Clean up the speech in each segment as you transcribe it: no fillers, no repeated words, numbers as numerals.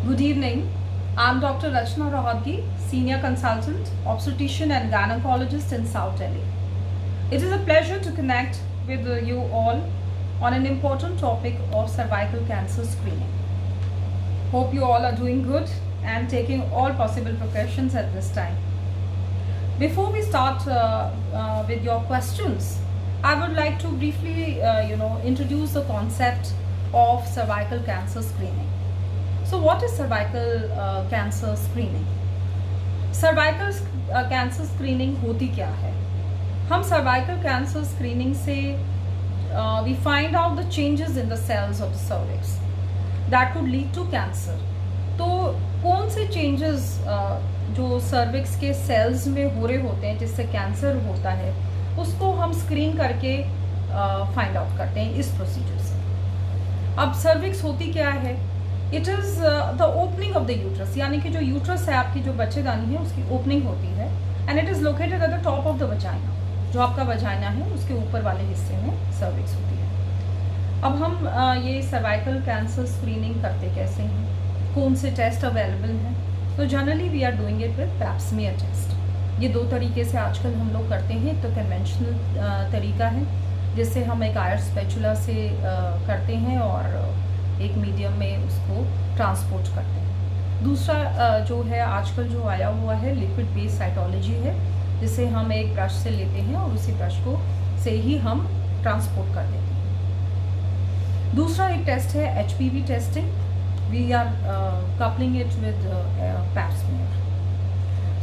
Good evening. I'm Dr. Rachna Rohatgi, Senior Consultant, Obstetrician and Gynecologist in South Delhi. It is a pleasure to connect with you all on an important topic of cervical cancer screening. Hope you all are doing good and taking all possible precautions at this time. Before we start with your questions, I would like to briefly introduce the concept of cervical cancer screening. So what is cervical cancer screening? Cervical cancer screening होती क्या है? हम cervical cancer screening से we find out the changes in the cells of the cervix that could lead to cancer. तो कौन से changes जो cervix के cells में हो रहे होते हैं जिससे कैंसर होता है, उसको हम स्क्रीन करके फाइंड आउट करते हैं इस प्रोसीजर से. अब सर्विक्स होती क्या है? It is the opening of the uterus, यानी कि जो यूट्रस है आपकी, जो बच्चेदानी है, उसकी ओपनिंग होती है. And it is located at the top of the vagina. जो आपका वजाइना है उसके ऊपर वाले हिस्से में सर्विक्स होती है. अब हम ये सर्वाइकल कैंसर स्क्रीनिंग करते कैसे हैं, कौन से टेस्ट अवेलेबल हैं? तो generally we are doing it with pap smear test. ये दो तरीके से आजकल हम लोग करते हैं. तो कन्वेंशनल तरीका है जिससे हम एक आयर स्पैचुला से करते हैं और एक मीडियम में उसको ट्रांसपोर्ट करते हैं. दूसरा जो है आजकल जो आया हुआ है लिक्विड बेस्ड साइटोलॉजी है, जिसे हम एक ब्रश से लेते हैं और उसी ब्रश को से ही हम ट्रांसपोर्ट कर देते हैं. दूसरा एक टेस्ट है HPV testing. We are coupling it with pap smear.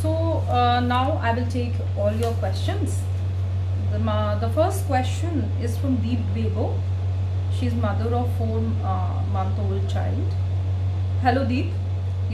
So now I will take all your questions. The first question is from Deep Bebo. She is mother of 4-month-old child. Hello Deep,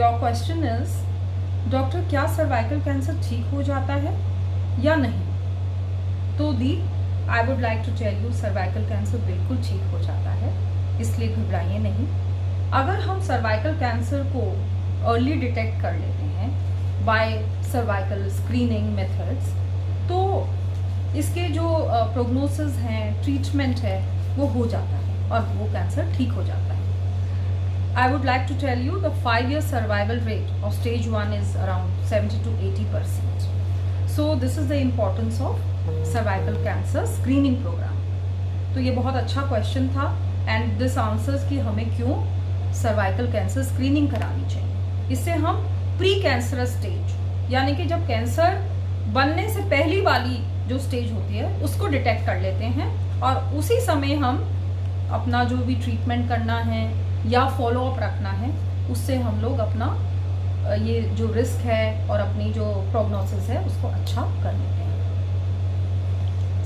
your question is, doctor क्या cervical cancer ठीक हो जाता है या नहीं? तो Deep, I would like to tell you, cervical cancer बिल्कुल ठीक हो जाता है, इसलिए घबराइए नहीं. अगर हम सर्वाइकल कैंसर को अर्ली डिटेक्ट कर लेते हैं बाय सर्वाइकल स्क्रीनिंग मेथड्स, तो इसके जो प्रोग्नोसिस हैं, ट्रीटमेंट है, वो हो जाता है और वो कैंसर ठीक हो जाता है. I would like to tell you the 5-year survival rate of stage 1 is around 70 to 80%. So this is the importance of cervical cancer screening program. तो ये बहुत अच्छा क्वेश्चन था and this answers कि हमें क्यों cervical cancer screening करानी चाहिए. इससे हम प्री कैंसरस स्टेज, यानी कि जब कैंसर बनने से पहली वाली जो स्टेज होती है उसको डिटेक्ट कर लेते हैं और उसी समय हम अपना जो भी ट्रीटमेंट करना है या फॉलोअप रखना है, उससे हम लोग अपना ये जो रिस्क है और अपनी जो प्रोग्नोसिस है उसको अच्छा कर लेते हैं.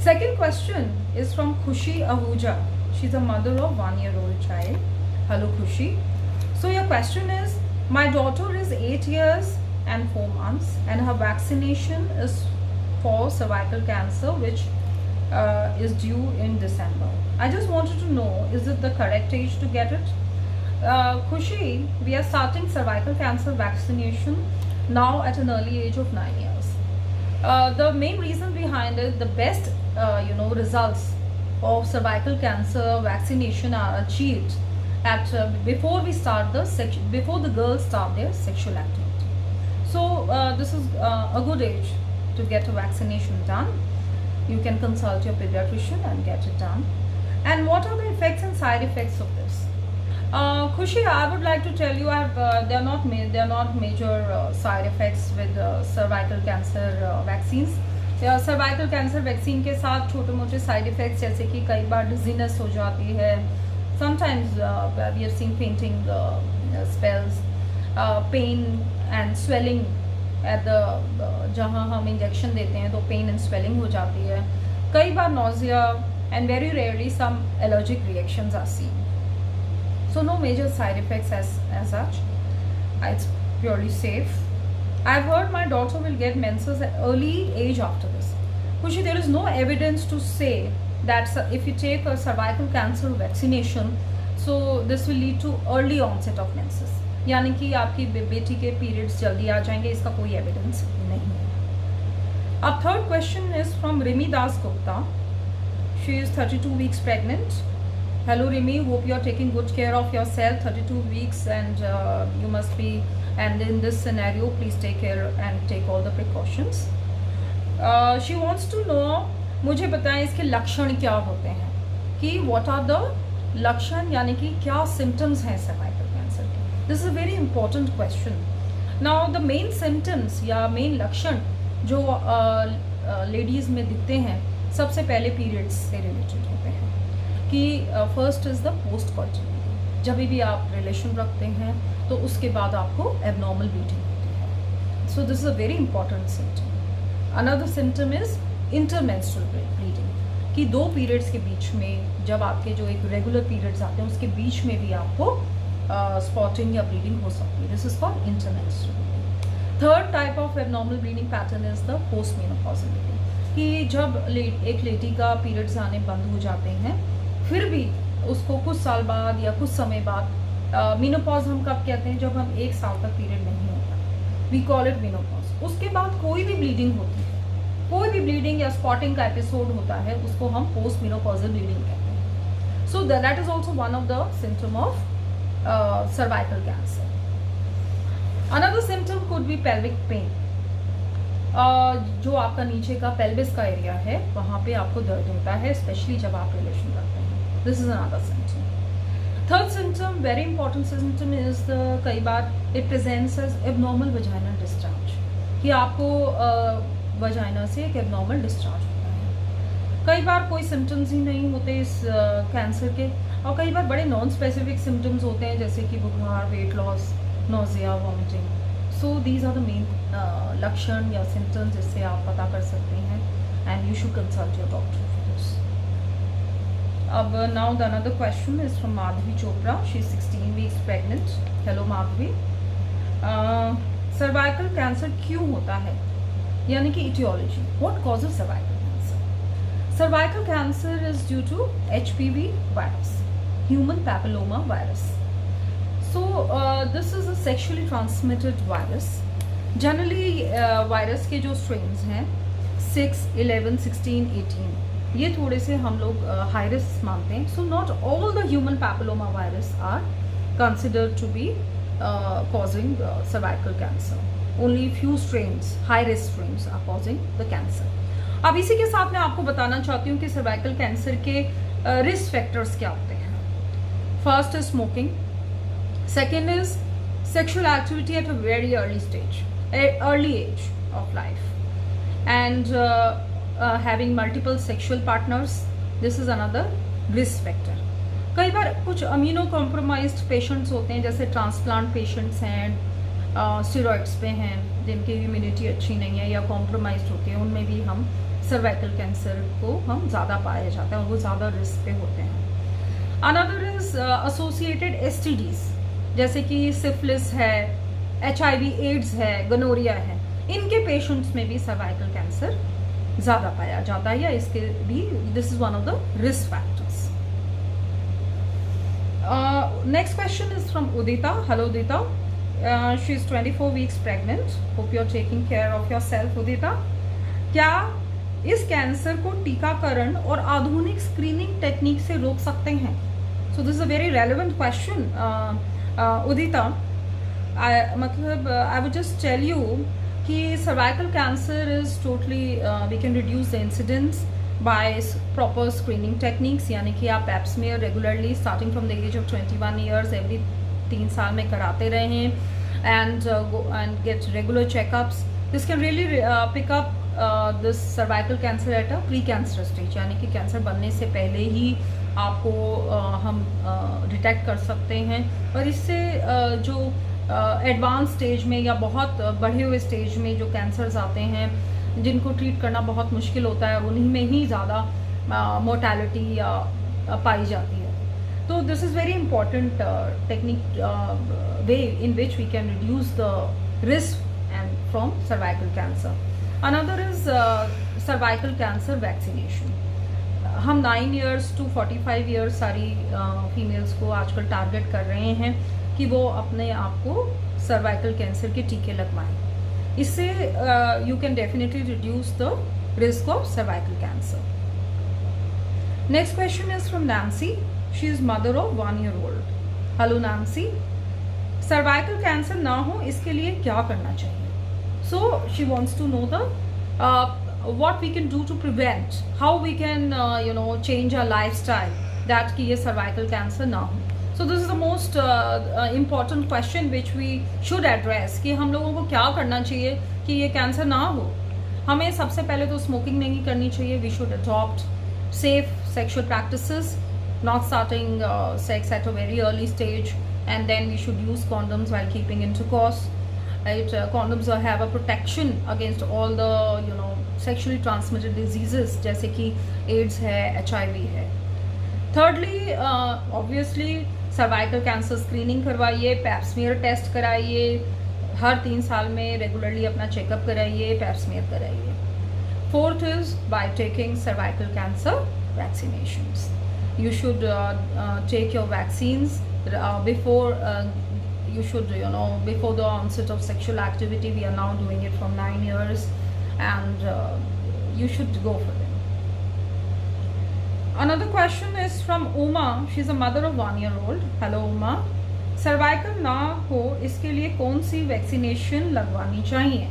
Second question is from Khushi Ahuja. She is a mother of 1-year-old child. Hello Khushi. So your question is, my daughter is 8 years and 4 months and her vaccination is for cervical cancer which is due in December. I just wanted to know, is it the correct age to get it? Khushi, we are starting cervical cancer vaccination now at an early age of 9 years. The main reason behind it, the best results of cervical cancer vaccination are achieved at before the girls start their sexual activity. So this is a good age to get a vaccination done. You can consult your pediatrician and get it done. And what are the effects and side effects of this? Khushi, I would like to tell you, there are not major side effects with cervical cancer vaccines. Cervical cancer vaccine के साथ छोटे मोटे side effects जैसे कि कई बार dizziness हो जाती है. Sometimes we are seeing fainting spells, pain and swelling at the जहाँ हम इंजेक्शन देते हैं तो पेन एंड स्वेलिंग हो जाती है. कई बार nausea and very rarely some allergic reactions are seen. So no major side effects as such. It's purely safe. I've heard my daughter will get menses at early age after this. Khushi, there is no evidence to say that if you take a cervical cancer vaccination, so this will lead to early onset of menses. यानी कि आपकी बेटी के periods जल्दी आ जाएंगे, इसका कोई evidence नहीं है. अब third question is from Rimi Das Gupta. She is 32 weeks pregnant. Hello Rimi, hope you are taking good care of yourself. 32 weeks and you must be, and in this scenario please take care and take all the precautions. She wants to know, मुझे बताएं इसके लक्षण क्या होते हैं, कि what are the लक्षण, यानी कि क्या symptoms हैं cervical cancer के. This is a very important question. Now the main symptoms या main लक्षण जो लेडीज़ में दिखते हैं, सबसे पहले पीरियड्स से रिलेटेड होते हैं. कि first is the post coital bleeding. जब भी आप रिलेशन रखते हैं तो उसके बाद आपको एबनॉर्मल ब्लीडिंग होती है. So this is a very important symptom. Another symptom is intermenstrual bleeding, कि दो पीरियड्स के बीच में, जब आपके जो एक रेगुलर पीरियड्स आते हैं उसके बीच में भी आपको स्पॉटिंग या ब्लीडिंग हो सकती है. This is called intermenstrual bleeding. Third type of abnormal bleeding pattern is the post menopausal bleeding, कि जब एक लेडी का पीरियड्स आने बंद हो जाते हैं, फिर भी उसको कुछ साल बाद या कुछ समय बाद, मेनोपॉज हम कब कहते हैं, जब हम 1 साल तक पीरियड नहीं होता, वी कॉल इट मेनोपॉज. उसके बाद कोई भी ब्लीडिंग होती है, कोई भी ब्लीडिंग या स्पॉटिंग का एपिसोड होता है, उसको हम पोस्ट मेनोपॉजल ब्लीडिंग कहते हैं. So that is also one of the symptom of cervical cancer. Another symptom could be pelvic pain. जो आपका नीचे का पेल्विस का एरिया है, वहाँ पे आपको दर्द होता है, स्पेशली जब आप रिलेशन करते हैं. This is another symptom. Third symptom, very important symptom is the, कई बार it presents as abnormal vaginal discharge, कि आपको वजाइना से एक एबनॉर्मल डिस्चार्ज होता है. कई बार कोई सिम्टम्स ही नहीं होते इस कैंसर के, और कई बार बड़े नॉन स्पेसिफिक सिम्टम्स होते हैं, जैसे कि बुखार, weight loss, nausea, vomiting. So these are the main लक्षण या सिम्टम्स जिससे आप पता कर सकते हैं, and you should consult your doctor for this. अब now the another question is from Madhavi Chopra. She is 16 weeks pregnant. Hello Madhavi. Cervical cancer क्यों होता है, यानी कि etiology, what causes cervical cancer. Cervical cancer is due to HPV virus, human papilloma virus. So this is a sexually transmitted virus. Generally virus के जो strains हैं 6, 11, 16, 18, ये थोड़े से हम लोग हाई रिस्क मानते हैं. So not all the human papilloma virus are considered to be causing cervical cancer. Only few strains, high risk strains are causing the cancer. अब इसी के साथ मैं आपको बताना चाहती हूँ कि सर्वाइकल कैंसर के रिस्क फैक्टर्स क्या होते हैं. First is smoking. Second is sexual activity at a very early age of life, and having multiple sexual partners. This is another risk factor. कई बार कुछ अमीनो कॉम्प्रोमाइज्ड पेशेंट्स होते हैं, जैसे transplant patients हैं, steroids पे हैं, जिनकी इम्यूनिटी अच्छी नहीं है या कॉम्प्रोमाइज्ड होती है, उनमें भी हम सर्वाइकल कैंसर को हम ज़्यादा पाया जाता है और वो ज़्यादा रिस्क पे होते हैं. अनदर इज एसोसिएटेड STDs, जैसे कि सिफिलिस है, HIV एड्स है, गनोरिया है. इनके पेशेंट्स में भी सर्वाइकल कैंसर ज़्यादा पाया जाता है, या इसके भी, this is one of the risk factors. Next question is from Udita. Hello Udita. She is 24 weeks pregnant. Hope you are taking care of yourself. Udita, क्या इस कैंसर को टीकाकरण और आधुनिक स्क्रीनिंग टेक्निक से रोक सकते हैं? So this is a very relevant question. Udita, मतलब I would just tell you कि cervical cancer is totally, we can reduce the incidence by proper screening techniques, यानी कि आप एप्स में regularly starting from the age of 21 years every 3 साल में कराते रहें, and get regular checkups. This can really pick up this cervical cancer at a pre cancer stage, यानी कि कैंसर बनने से पहले ही आपको हम डिटेक्ट कर सकते हैं. और इससे जो एडवांस स्टेज में या बहुत बढ़े हुए स्टेज में जो कैंसर्स आते हैं, जिनको ट्रीट करना बहुत मुश्किल होता है, उन्हीं में ही ज़्यादा मोर्टेलिटी या पाई जाती है. तो this is very important technique, way in which we can reduce the risk and from cervical cancer. Another is cervical cancer vaccination. हम 9 ईयर्स टू 45 ईयर्स सारी फीमेल्स को आजकल टारगेट कर रहे हैं कि वो अपने आप को सर्वाइकल कैंसर के टीके लगवाएं. इससे you can definitely reduce the risk of cervical cancer. Next question is from Nancy. She is mother of 1 year old. Hello Nancy, cervical cancer ना हो इसके लिए क्या करना चाहिए? So she wants to know the what we can do to prevent, how we can change our lifestyle that कि ये cervical cancer ना हो. So this is the most important question which we should address कि हम लोगों को क्या करना चाहिए कि ये कैंसर ना हो. हमें सबसे पहले तो स्मोकिंग नहीं करनी चाहिए. We should adopt safe sexual practices, not starting sex at a very early stage, and then we should use condoms while keeping intercourse. Right, condoms have a protection against all the sexually transmitted diseases जैसे कि ads है, HIV है. Thirdly, obviously cervical cancer screening करवाइए, pipe smear test कराइए, हर 3 साल में regularly अपना checkup कराइए, पैप स्मीयर कराइए. Fourth is by taking cervical cancer vaccinations. You should take your vaccines before you should before the onset of sexual activity. We are now doing it from 9 years, and you should go for them. Another question is from Uma. She's a mother of 1 year old. Hello Uma, cervical ना हो इसके लिए कौन सी vaccination लगवानी चाहिए?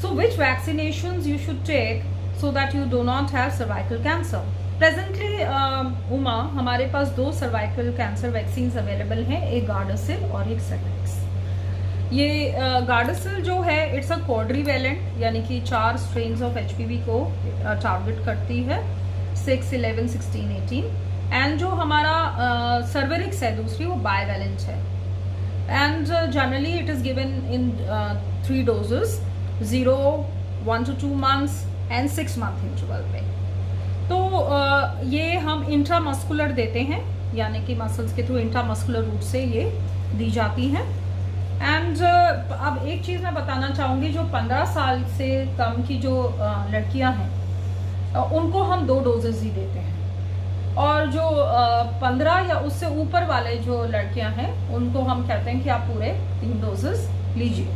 So which vaccinations you should take so that you do not have cervical cancer? Presently Uma, हमारे पास 2 cervical cancer vaccine available हैं, एक गार्डासिल और एक सेटेक्स. ये गार्डासिल जो है इट्स अ क्वाड्रीवेलेंट, यानी कि 4 स्ट्रेन्स ऑफ HPV को टारगेट करती है, 6, 11, 16, 18. एंड जो हमारा सर्वेरिक्स है दूसरी, वो बायवैलेंट है. And generally it is given in 3 doses, 0, 1 to 2 months and 6 month interval पे. तो ये हम इंट्रामस्कुलर देते हैं, यानी कि मसल्स के थ्रू इंट्रामस्कुलर रूट से ये दी जाती हैं. एंड अब एक चीज़ मैं बताना चाहूँगी, जो 15 साल से कम की जो लड़कियां हैं उनको हम 2 डोजेज ही देते हैं, और जो 15 या उससे ऊपर वाले जो लड़कियां हैं उनको हम कहते हैं कि आप पूरे 3 डोजेज लीजिए.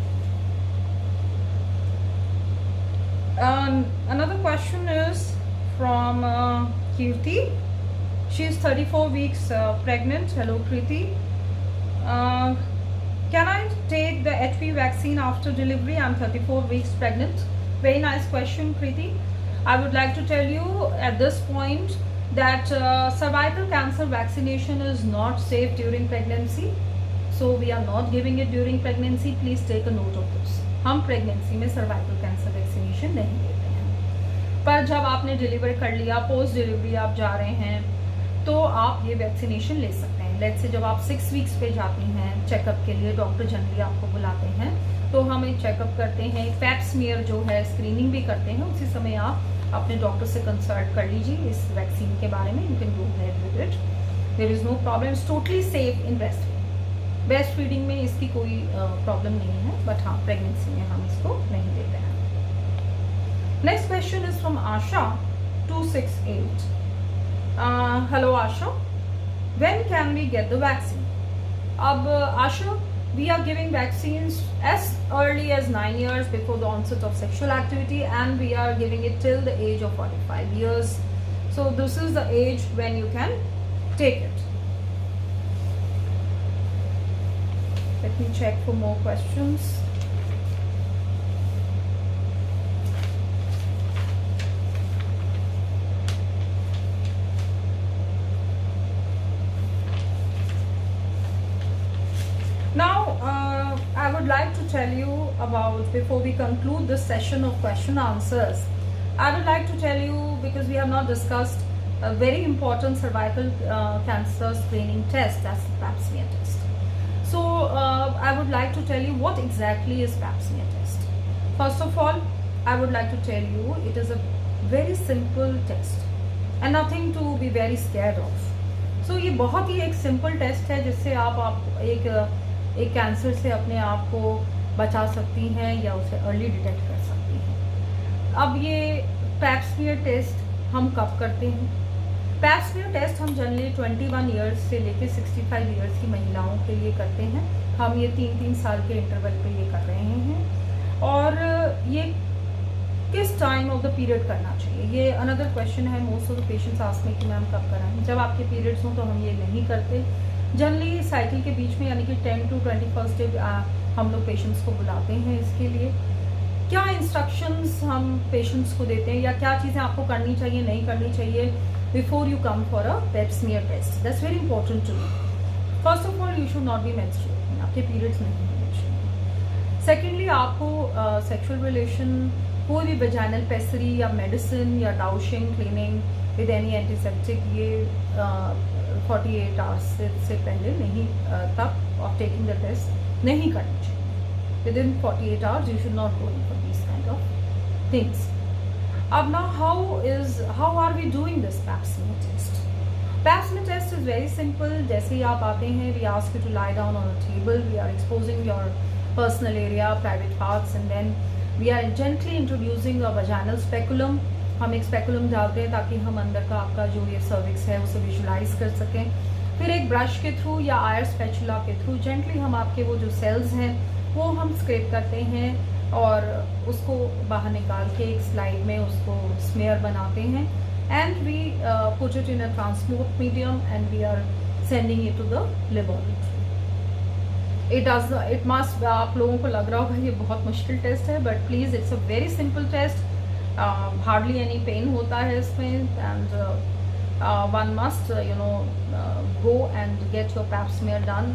Another question is from Kirti. She is 34 weeks pregnant. Hello Kirti. Can I take the HPV vaccine after delivery? I'm 34 weeks pregnant. Very nice question, Kirti. I would like to tell you at this point that cervical cancer vaccination is not safe during pregnancy. So we are not giving it during pregnancy. Please take a note of this. हम pregnancy में cervical cancer vaccination नहीं देते हैं, पर जब आपने deliver कर लिया, पोस्ट डिलीवरी आप जा रहे हैं, तो आप ये वैक्सीनेशन ले सकते हैं. लेट्स से जब आप 6 वीक्स पे जाती हैं चेकअप के लिए, डॉक्टर जनरली आपको बुलाते हैं, तो हम एक चेकअप करते हैं, पैप स्मीयर जो है स्क्रीनिंग भी करते हैं. उसी समय आप अपने डॉक्टर से कंसल्ट कर लीजिए इस वैक्सीन के बारे में. You can go ahead with it, there is no problem. It's totally safe in breast feeding में इसकी कोई प्रॉब्लम नहीं है, बट हाँ प्रेगनेंसी में हम इसको नहीं देते हैं. Next question is from Asha 268. Hello Asha, when can we get the vaccine? अब Asha, we are giving vaccines as early as 9 years before the onset of sexual activity, and we are giving it till the age of 45 years. So this is the age when you can take it. Let me check for more questions. Now, I would like to tell you about, before we conclude this session of question answers, I would like to tell you, because we have not discussed a very important cervical cancer screening test, that's the pap smear test. So, I would like to tell you what exactly is pap smear test. First of all, I would like to tell you it is a very simple test and nothing to be very scared of. So, ये बहुत ही एक simple test है जिससे आप एक cancer से अपने आप को बचा सकती हैं या उसे अर्ली डिटेक्ट कर सकती हैं. अब ये पैप स्मीयर टेस्ट हम कब करते हैं? पैप स्मीयर टेस्ट हम जनरली 21 ईयर्स से लेकर 65 ईयर्स की महिलाओं के लिए करते हैं. हम ये 3-3 साल के इंटरवल पे ये कर रहे हैं, और ये किस टाइम ऑफ द पीरियड करना चाहिए? ये अनदर क्वेश्चन है most of the patients ask me कि मैम कब कराएं? जब आपके पीरियड्स हों तो हम ये नहीं करते। जनरली साइकिल के बीच में, यानी कि 10 to 21st डे हम लोग पेशेंट्स को बुलाते हैं इसके लिए। क्या इंस्ट्रक्शंस हम पेशेंट्स को देते हैं या क्या चीज़ें आपको करनी चाहिए, नहीं करनी चाहिए before you come for a pap smear test? That's very important to know. First of all, you should not be menstruating, आपके पीरियड्स नहीं होने चाहिए। सेकेंडली, आपको सेक्सुअल रिलेशन, कोई भी वेजाइनल पेसरी या मेडिसिन या डाउशिंग, क्लीनिंग विद एनी एंटीसेप्टिक, ये 48 आवर्स से पहले नहीं, तब ऑफ टेकिंग द टेस्ट नहीं करनी चाहिए। Within 48 hours, you should not go in for these kind of things. Now, how are we doing this pap smear test? Pap smear test is very simple. जैसे ही आप आते हैं, we ask you to lie down on a table. We are exposing your personal area, private parts, and then we are gently introducing a vaginal speculum. हम एक speculum डालते हैं ताकि हम अंदर का आपका जो ये cervix है उसे visualize कर सकें। फिर एक ब्रश के थ्रू या आयर स्पैचुला के थ्रू जेंटली हम आपके वो जो सेल्स हैं वो हम स्क्रैप करते हैं और उसको बाहर निकाल के एक स्लाइड में उसको स्मेयर बनाते हैं and we put it in a transport medium and we are sending it to the laboratory. It must, आप लोगों को लग रहा होगा ये बहुत मुश्किल टेस्ट है, but please it's a very simple test. Hardly any pain होता है इसमें and one must go and get your pap smear done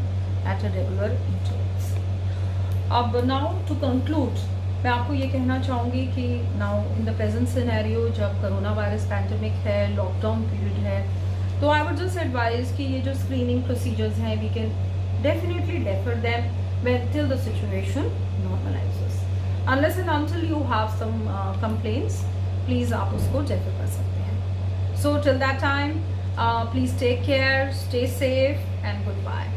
at a regular intervals. अब now to conclude, मैं आपको ये कहना चाहूँगी कि now in the present scenario, जब कोरोना वायरस पैंडमिक है, लॉकडाउन पीरियड है, तो I would just advise कि ये जो स्क्रीनिंग प्रोसीजर्स हैं we can definitely defer them till the situation normalizes. Unless and until you have some complaints, please आप उसको defer कर सकते हैं। So till that time, please take care, stay safe, and goodbye.